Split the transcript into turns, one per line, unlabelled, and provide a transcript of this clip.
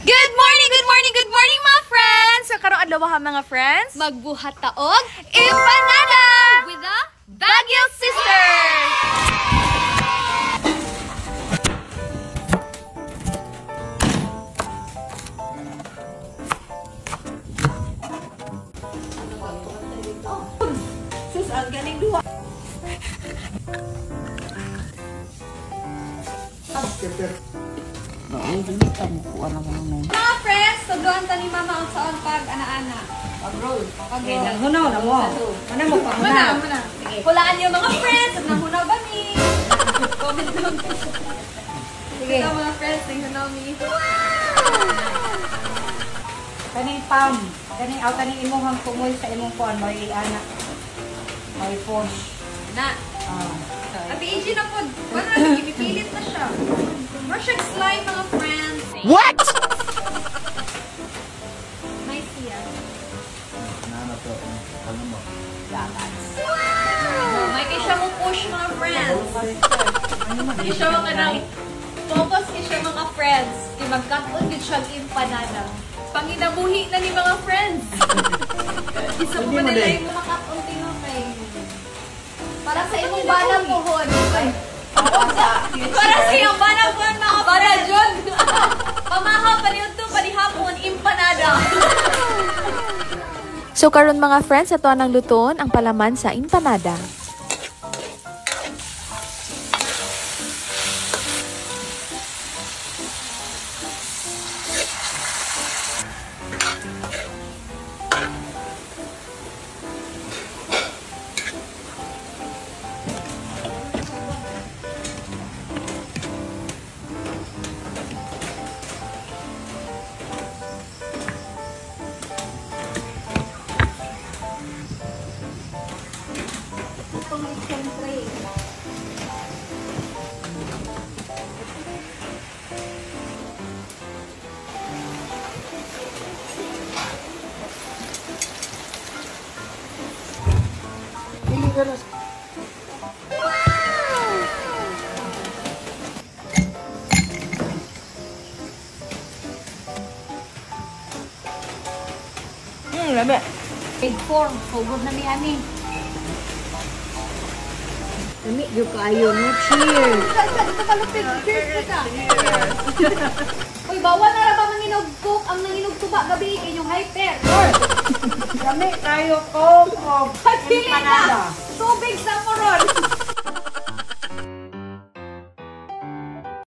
Good morning, good morning, good morning mga friends! So karong adlaw ha mga friends,
Magbuhat taog
empanada
with the
Baguio Sisters!
Sus, ang galing duha.
mga friends, sobrang ta ni Mama ang saon pag ana-ana.
Pag-roll.
Okay,
Hunaw na mo. Ano mo pa?
Muna. Hulaan niyo mga friends, nagnahunaw ba ni? Comment down. Sige. Ito mga friends, nagnahunaw ni.
Kaning pam. Kaning imuhang kumoy sa imong kuan. May anak. May push.
Na. Ate AJ na po. Paano na, ipipilit na siya. Russian slime mga friends.
What?
Nice yan. May kay siya mo push mga friends. Kaya siya mga nang focus kay siya mga friends. Kaya magkaton din siya empanada. Panginabuhi na ni mga friends. Isa mo ba nila yung mga katon tinapay? Para sa imong banang pohon. Para sa iyong banang pohon mga para John. Pamahaw pa niyo ito, panihapon, empanada.
So karon mga friends, ito ang lutoon ang palaman sa empanada.
Labi.
Big form, sugod na ni Ani.
Lami, yung kaayo mo. Cheers.
Dito palupig, cheers ka. Uy, bawal na ra ba manginog cook? Ang nanginog tuba gabi inyong hyper.
Lami, tayo ko.
Pagpili na! Tubig sa moron!